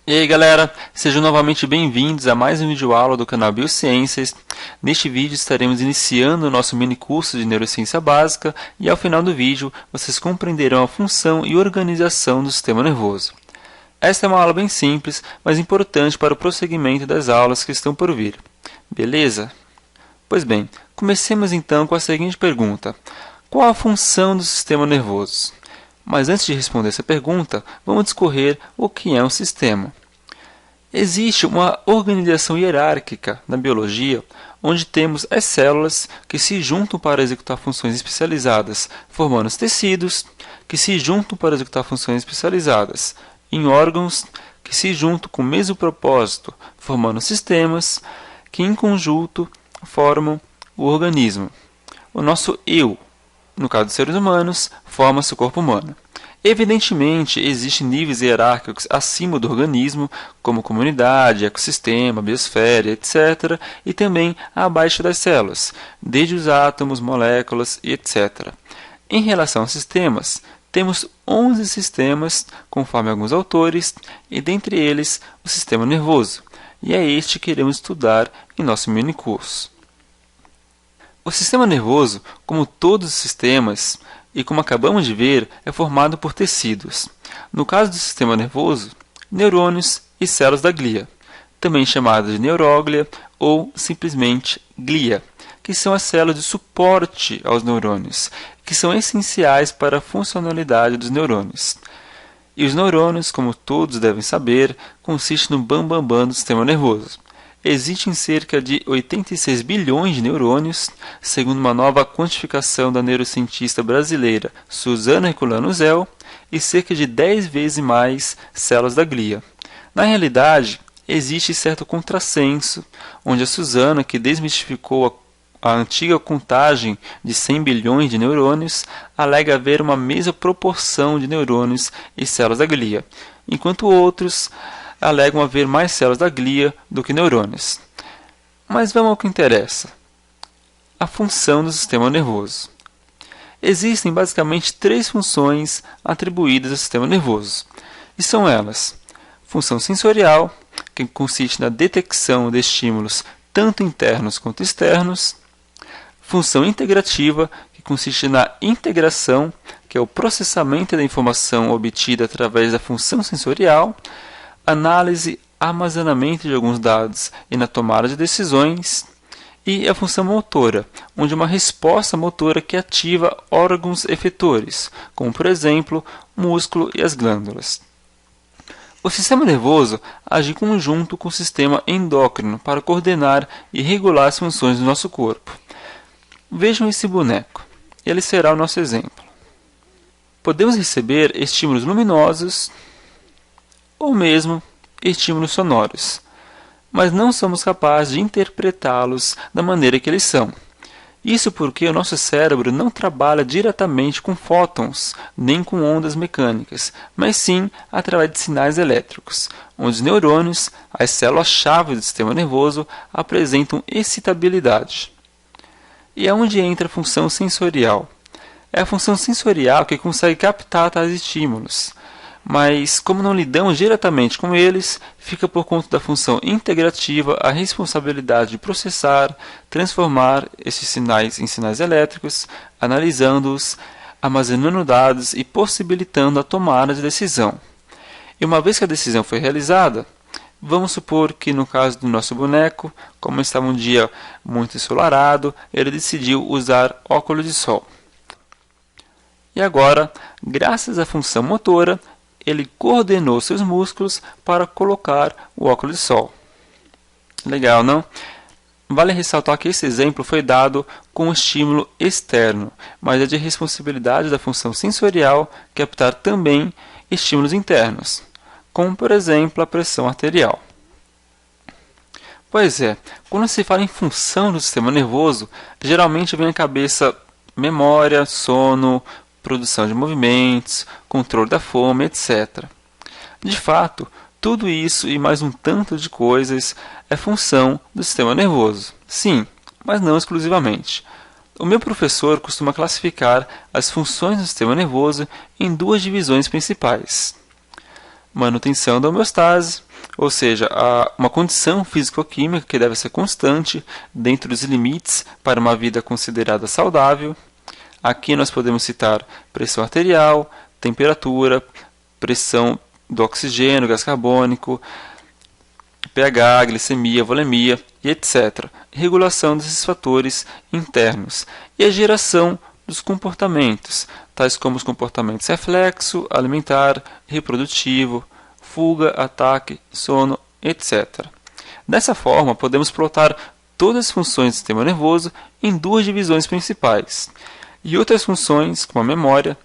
E aí galera, sejam novamente bem-vindos a mais um vídeo aula do canal Biociências. Neste vídeo estaremos iniciando o nosso mini curso de Neurociência Básica e ao final do vídeo vocês compreenderão a função e organização do sistema nervoso. Esta é uma aula bem simples, mas importante para o prosseguimento das aulas que estão por vir. Beleza? Pois bem, comecemos então com a seguinte pergunta: qual a função do sistema nervoso? Mas antes de responder essa pergunta, vamos discorrer o que é um sistema. Existe uma organização hierárquica na biologia, onde temos as células que se juntam para executar funções especializadas, formando os tecidos, que se juntam para executar funções especializadas em órgãos, que se juntam com o mesmo propósito, formando sistemas, que em conjunto formam o organismo. O nosso eu, no caso dos seres humanos, forma-se o corpo humano. Evidentemente, existem níveis hierárquicos acima do organismo, como comunidade, ecossistema, biosfera, etc., e também abaixo das células, desde os átomos, moléculas, etc. Em relação a sistemas, temos 11 sistemas, conforme alguns autores, e dentre eles o sistema nervoso, e é este que iremos estudar em nosso mini curso. O sistema nervoso, como todos os sistemas, e como acabamos de ver, é formado por tecidos. No caso do sistema nervoso, neurônios e células da glia, também chamadas de neuróglia ou simplesmente glia, que são as células de suporte aos neurônios, que são essenciais para a funcionalidade dos neurônios. E os neurônios, como todos devem saber, consistem no bam-bam-bam do sistema nervoso. Existem cerca de 86 bilhões de neurônios, segundo uma nova quantificação da neurocientista brasileira Suzana Herculano Zell, e cerca de 10 vezes mais células da glia. Na realidade, existe certo contrassenso, onde a Suzana, que desmistificou a antiga contagem de 100 bilhões de neurônios, alega haver uma mesma proporção de neurônios e células da glia, enquanto outros alegam haver mais células da glia do que neurônios. Mas vamos ao que interessa: a função do sistema nervoso. Existem basicamente 3 funções atribuídas ao sistema nervoso, e são elas: função sensorial, que consiste na detecção de estímulos tanto internos quanto externos; função integrativa, que consiste na integração, que é o processamento da informação obtida através da função sensorial; análise, armazenamento de alguns dados e na tomada de decisões; e a função motora, onde é uma resposta motora que ativa órgãos efetores, como por exemplo o músculo e as glândulas. O sistema nervoso age em conjunto com o sistema endócrino para coordenar e regular as funções do nosso corpo. Vejam esse boneco, ele será o nosso exemplo. Podemos receber estímulos luminosos ou mesmo estímulos sonoros, mas não somos capazes de interpretá-los da maneira que eles são. Isso porque o nosso cérebro não trabalha diretamente com fótons, nem com ondas mecânicas, mas sim através de sinais elétricos, onde os neurônios, as células-chave do sistema nervoso, apresentam excitabilidade. E é onde entra a função sensorial. É a função sensorial que consegue captar tais estímulos, mas como não lidamos diretamente com eles, fica por conta da função integrativa a responsabilidade de processar, transformar esses sinais em sinais elétricos, analisando-os, armazenando dados e possibilitando a tomada de decisão. E uma vez que a decisão foi realizada, vamos supor que no caso do nosso boneco, como estava um dia muito ensolarado, ele decidiu usar óculos de sol. E agora, graças à função motora, ele coordenou seus músculos para colocar o óculos de sol. Legal, não? Vale ressaltar que esse exemplo foi dado com um estímulo externo, mas é de responsabilidade da função sensorial captar também estímulos internos, como por exemplo a pressão arterial. Pois é, quando se fala em função do sistema nervoso, geralmente vem à cabeça memória, sono, produção de movimentos, controle da fome, etc. De fato, tudo isso e mais um tanto de coisas é função do sistema nervoso. Sim, mas não exclusivamente. O meu professor costuma classificar as funções do sistema nervoso em 2 divisões principais: manutenção da homeostase ou seja, uma condição físico-química que deve ser constante dentro dos limites para uma vida considerada saudável. Aqui nós podemos citar pressão arterial, temperatura, pressão do oxigênio, gás carbônico, pH, glicemia, volemia e etc. Regulação desses fatores internos e a geração dos comportamentos, tais como os comportamentos reflexo, alimentar, reprodutivo, fuga, ataque, sono, etc. Dessa forma, podemos plotar todas as funções do sistema nervoso em duas divisões principais. E outras funções, como a memória,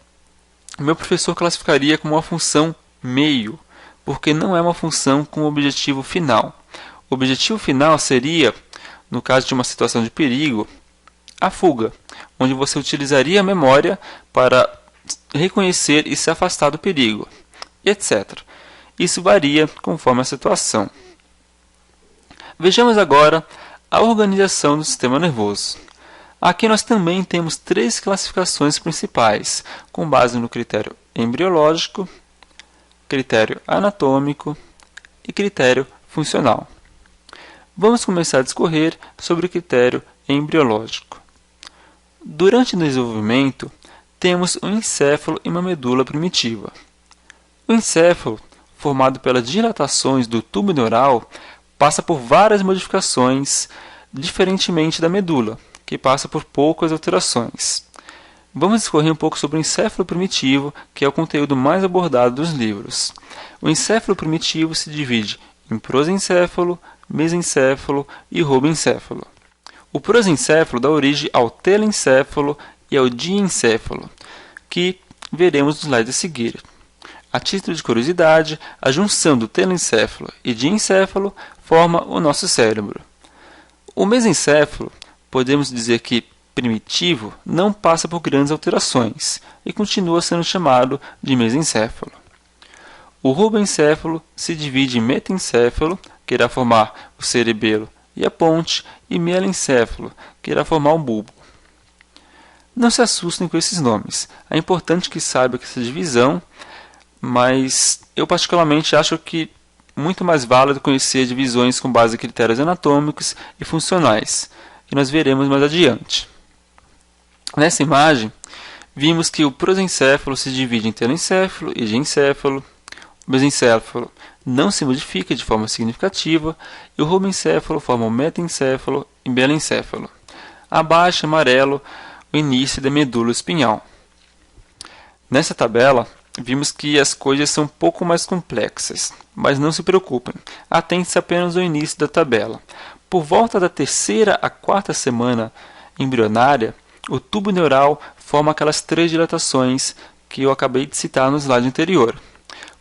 meu professor classificaria como uma função meio, porque não é uma função com objetivo final. O objetivo final seria, no caso de uma situação de perigo, a fuga, onde você utilizaria a memória para reconhecer e se afastar do perigo, etc. Isso varia conforme a situação. Vejamos agora a organização do sistema nervoso. Aqui nós também temos três classificações principais, com base no critério embriológico, critério anatômico e critério funcional. Vamos começar a discorrer sobre o critério embriológico. Durante o desenvolvimento, temos um encéfalo e uma medula primitiva. O encéfalo, formado pelas dilatações do tubo neural, passa por várias modificações, diferentemente da medula, que passa por poucas alterações. Vamos discorrer um pouco sobre o encéfalo primitivo, que é o conteúdo mais abordado dos livros. O encéfalo primitivo se divide em prosencéfalo, mesencéfalo e robencéfalo. O prosencéfalo dá origem ao telencéfalo e ao diencéfalo, que veremos nos slides a seguir. A título de curiosidade, a junção do telencéfalo e diencéfalo forma o nosso cérebro. O mesencéfalo, podemos dizer que primitivo, não passa por grandes alterações e continua sendo chamado de mesencéfalo. O robencéfalo se divide em metencéfalo, que irá formar o cerebelo e a ponte, e mielencéfalo, que irá formar o bulbo. Não se assustem com esses nomes. É importante que saiba que essa divisão, mas eu particularmente acho que muito mais válido conhecer divisões com base em critérios anatômicos e funcionais, que nós veremos mais adiante. Nessa imagem, vimos que o prosencéfalo se divide em telencéfalo e diencéfalo, o mesencéfalo não se modifica de forma significativa e o robencéfalo forma o metencéfalo e mielencéfalo. Abaixo, amarelo, o início da medula espinhal. Nessa tabela, vimos que as coisas são um pouco mais complexas, mas não se preocupem, atente-se apenas ao início da tabela. Por volta da terceira à quarta semana embrionária, o tubo neural forma aquelas três dilatações que eu acabei de citar no slide anterior: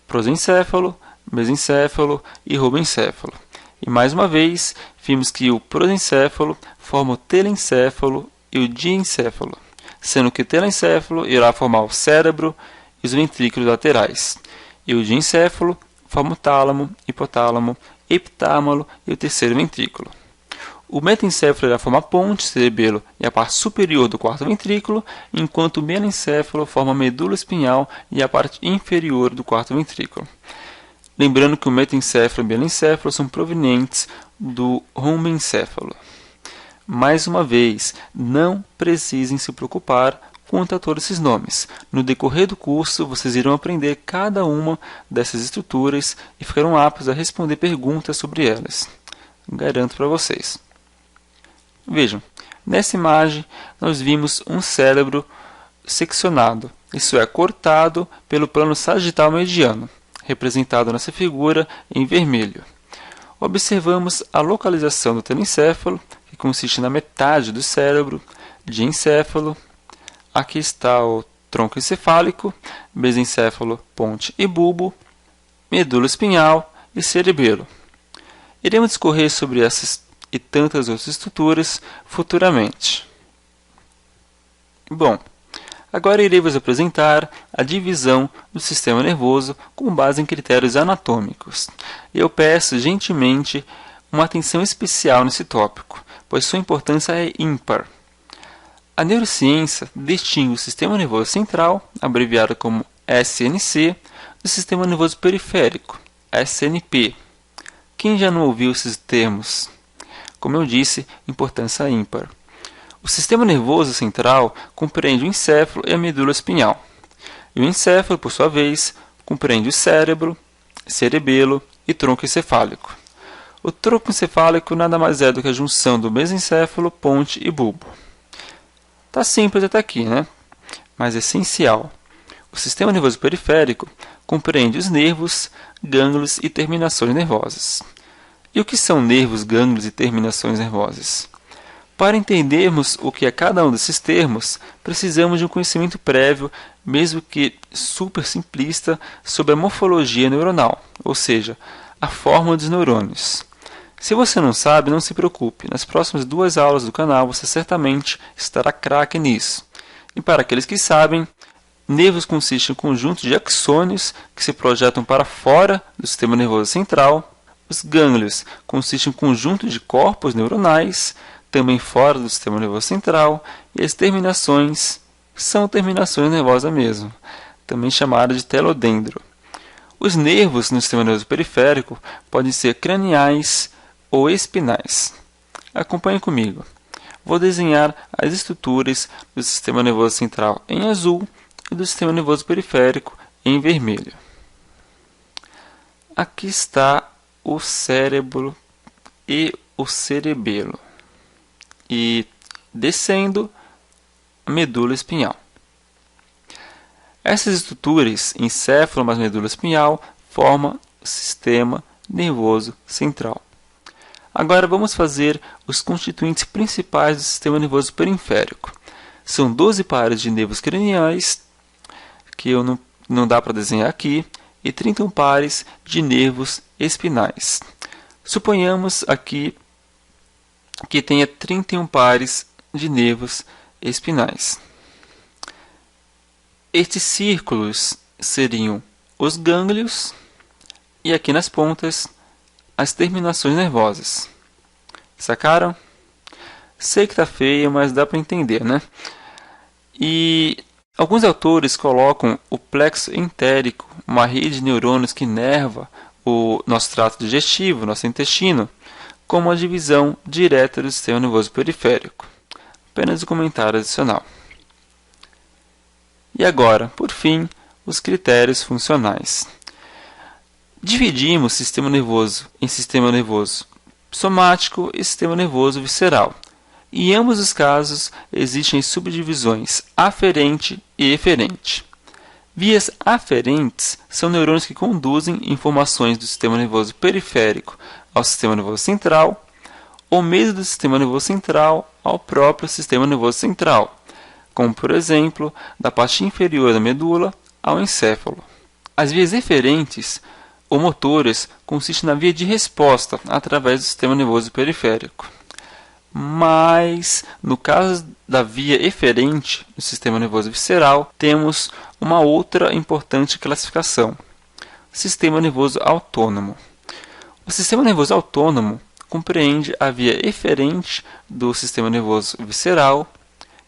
prosencéfalo, mesencéfalo e robencéfalo. E mais uma vez, vimos que o prosencéfalo forma o telencéfalo e o diencéfalo, sendo que o telencéfalo irá formar o cérebro e os ventrículos laterais, e o diencéfalo forma o tálamo, hipotálamo, epitálamo e o terceiro ventrículo. O metencéfalo irá formar a ponte, cerebelo e a parte superior do quarto ventrículo, enquanto o mielencéfalo forma a medula espinhal e a parte inferior do quarto ventrículo. Lembrando que o metencéfalo e o mielencéfalo são provenientes do romencéfalo. Mais uma vez, não precisem se preocupar quanto a todos esses nomes. No decorrer do curso, vocês irão aprender cada uma dessas estruturas e ficarão aptos a responder perguntas sobre elas. Garanto para vocês. Vejam, nessa imagem nós vimos um cérebro seccionado, isso é, cortado pelo plano sagital mediano, representado nessa figura em vermelho. Observamos a localização do telencéfalo, que consiste na metade do cérebro, diencéfalo. Aqui está o tronco encefálico, mesencéfalo, ponte e bulbo, medula espinhal e cerebelo. Iremos discorrer sobre essas e tantas outras estruturas futuramente. Bom, agora irei vos apresentar a divisão do sistema nervoso com base em critérios anatômicos. Eu peço gentilmente uma atenção especial nesse tópico, pois sua importância é ímpar. A neurociência distingue o sistema nervoso central, abreviado como SNC, do sistema nervoso periférico, SNP. Quem já não ouviu esses termos? Como eu disse, importância ímpar. O sistema nervoso central compreende o encéfalo e a medula espinhal. E o encéfalo, por sua vez, compreende o cérebro, cerebelo e tronco encefálico. O tronco encefálico nada mais é do que a junção do mesencéfalo, ponte e bulbo. Tá simples até aqui, né? Mas é essencial. O sistema nervoso periférico compreende os nervos, gânglios e terminações nervosas. E o que são nervos, gânglios e terminações nervosas? Para entendermos o que é cada um desses termos, precisamos de um conhecimento prévio, mesmo que super simplista, sobre a morfologia neuronal, ou seja, a forma dos neurônios. Se você não sabe, não se preocupe. Nas próximas 2 aulas do canal, você certamente estará craque nisso. E para aqueles que sabem, nervos consistem em um conjunto de axônios que se projetam para fora do sistema nervoso central. Os gânglios consistem em um conjunto de corpos neuronais, também fora do sistema nervoso central. E as terminações são terminações nervosas mesmo, também chamadas de telodendro. Os nervos no sistema nervoso periférico podem ser craniais ou espinais. Acompanhe comigo. Vou desenhar as estruturas do sistema nervoso central em azul e do sistema nervoso periférico em vermelho. Aqui está o cérebro e o cerebelo. E descendo, a medula espinhal. Essas estruturas, encéfalo mais medula espinhal, formam o sistema nervoso central. Agora vamos fazer os constituintes principais do sistema nervoso periférico. São 12 pares de nervos craniais, que não dá para desenhar aqui, e 31 pares de nervos espinais. Suponhamos aqui que tenha 31 pares de nervos espinais. Estes círculos seriam os gânglios e aqui nas pontas as terminações nervosas. Sacaram? Sei que está feio, mas dá para entender, né? E alguns autores colocam o plexo entérico, uma rede de neurônios que inerva o nosso trato digestivo, nosso intestino, como a divisão direta do sistema nervoso periférico. Apenas um comentário adicional. E agora, por fim, os critérios funcionais. Dividimos o sistema nervoso em sistema nervoso somático e sistema nervoso visceral. Em ambos os casos, existem subdivisões aferente e eferente. Vias aferentes são neurônios que conduzem informações do sistema nervoso periférico ao sistema nervoso central, ou mesmo do sistema nervoso central ao próprio sistema nervoso central, como, por exemplo, da parte inferior da medula ao encéfalo. As vias eferentes ou motoras consistem na via de resposta através do sistema nervoso periférico. Mas, no caso da via eferente no sistema nervoso visceral, temos uma outra importante classificação: sistema nervoso autônomo. O sistema nervoso autônomo compreende a via eferente do sistema nervoso visceral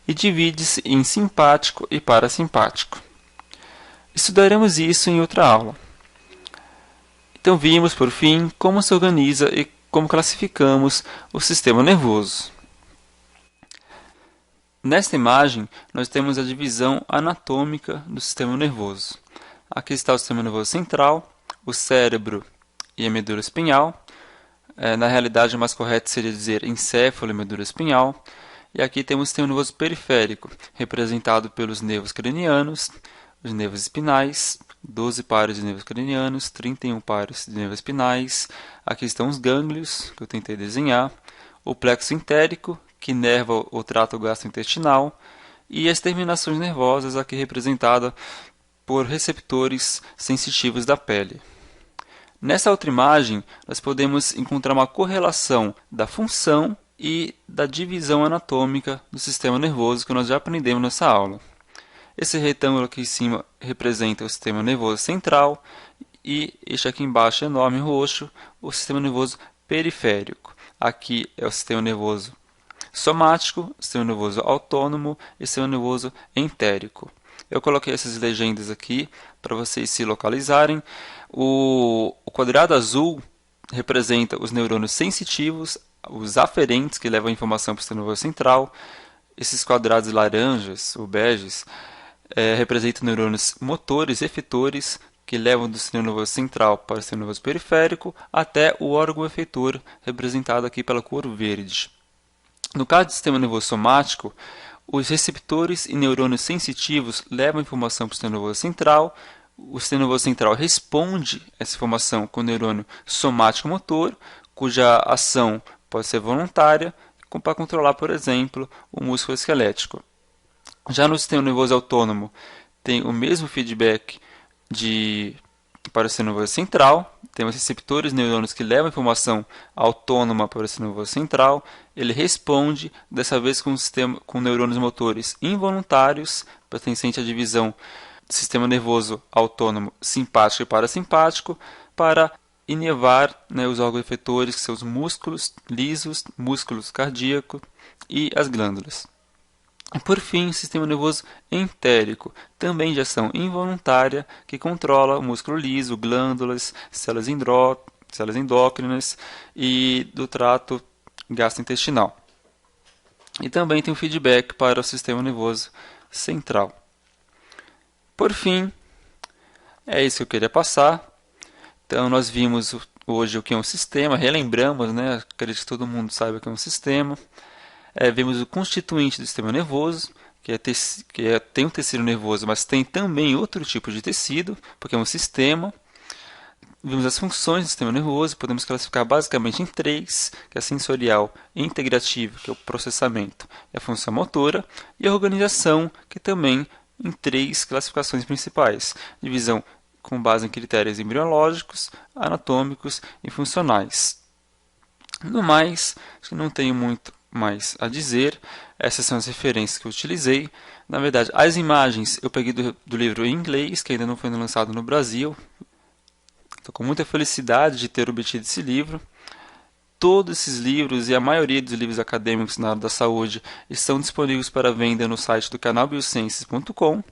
e divide-se em simpático e parasimpático. Estudaremos isso em outra aula. Então vimos, por fim, como se organiza e como classificamos o sistema nervoso. Nesta imagem, nós temos a divisão anatômica do sistema nervoso. Aqui está o sistema nervoso central, o cérebro e a medula espinhal. Na realidade, o mais correto seria dizer encéfalo e medula espinhal. E aqui temos o sistema nervoso periférico, representado pelos nervos cranianos, os nervos espinais, 12 pares de nervos cranianos, 31 pares de nervos espinais. Aqui estão os gânglios, que eu tentei desenhar, o plexo entérico, que inerva o trato gastrointestinal, e as terminações nervosas, aqui representada por receptores sensitivos da pele. Nessa outra imagem, nós podemos encontrar uma correlação da função e da divisão anatômica do sistema nervoso que nós já aprendemos nessa aula. Esse retângulo aqui em cima representa o sistema nervoso central e este aqui embaixo enorme roxo, o sistema nervoso periférico. Aqui é o sistema nervoso somático, sistema nervoso autônomo e sistema nervoso entérico. Eu coloquei essas legendas aqui para vocês se localizarem. O quadrado azul representa os neurônios sensitivos, os aferentes, que levam a informação para o sistema nervoso central. Esses quadrados laranjas ou beges representam neurônios motores efetores, que levam do sistema nervoso central para o sistema nervoso periférico até o órgão efetor, representado aqui pela cor verde. No caso do sistema nervoso somático, os receptores e neurônios sensitivos levam a informação para o sistema nervoso central. O sistema nervoso central responde essa informação com o neurônio somático motor, cuja ação pode ser voluntária, como para controlar, por exemplo, o músculo esquelético. Já no sistema nervoso autônomo, tem o mesmo feedback para o sistema nervoso central. Temos receptores neurônios que levam a informação autônoma para o sistema nervoso central. Ele responde, dessa vez com neurônios motores involuntários, pertencente à divisão do sistema nervoso autônomo simpático e parasimpático, para inervar os órgãos efetores, que são os músculos lisos, músculos cardíacos e as glândulas. E por fim, o sistema nervoso entérico, também de ação involuntária, que controla o músculo liso, glândulas, células endócrinas e do trato gastrointestinal. E também tem um feedback para o sistema nervoso central. Por fim, é isso que eu queria passar. Então, nós vimos hoje o que é um sistema, relembramos, né? Acredito que todo mundo saiba o que é um sistema. Vemos o constituinte do sistema nervoso, tem um tecido nervoso, mas tem também outro tipo de tecido, porque é um sistema. Vimos as funções do sistema nervoso, podemos classificar basicamente em três, que é a sensorial e integrativa, que é o processamento, e a função motora, e a organização, que também em três classificações principais: divisão com base em critérios embriológicos, anatômicos e funcionais. No mais, acho que não tenho muito mais a dizer. Essas são as referências que eu utilizei. Na verdade, as imagens eu peguei do livro em inglês, que ainda não foi lançado no Brasil. Estou com muita felicidade de ter obtido esse livro. Todos esses livros e a maioria dos livros acadêmicos na área da saúde estão disponíveis para venda no site do canal biosciences.com,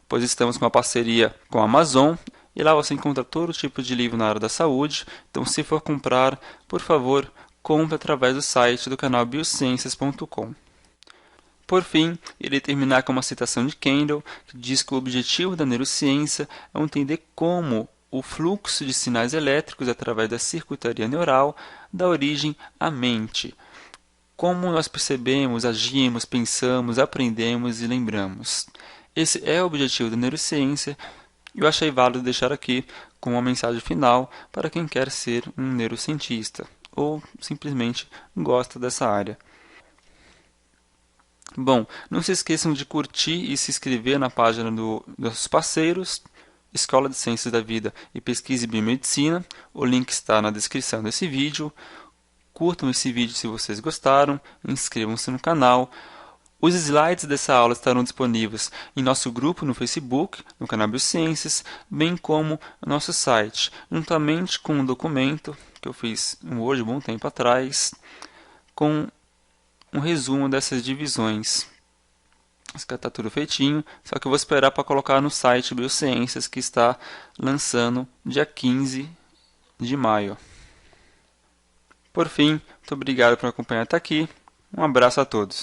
pois estamos com uma parceria com a Amazon, e lá você encontra todo tipo de livro na área da saúde. Então, se for comprar, por favor, compre através do site do canal biosciences.com. Por fim, irei terminar com uma citação de Kendall, que diz que o objetivo da neurociência é entender como o fluxo de sinais elétricos através da circuitaria neural dá origem à mente. Como nós percebemos, agimos, pensamos, aprendemos e lembramos. Esse é o objetivo da neurociência, e eu achei válido deixar aqui com uma mensagem final para quem quer ser um neurocientista ou simplesmente gosta dessa área. Bom, não se esqueçam de curtir e se inscrever na página dos nossos parceiros, Escola de Ciências da Vida e Pesquisa em Biomedicina. O link está na descrição desse vídeo. Curtam esse vídeo se vocês gostaram, inscrevam-se no canal. Os slides dessa aula estarão disponíveis em nosso grupo no Facebook, no canal Biosciências, bem como no nosso site, juntamente com um documento que eu fiz hoje, um bom tempo atrás, com um resumo dessas divisões. Está tudo feitinho, só que eu vou esperar para colocar no site Biosciências, que está lançando dia 15 de maio. Por fim, muito obrigado por acompanhar até aqui. Um abraço a todos.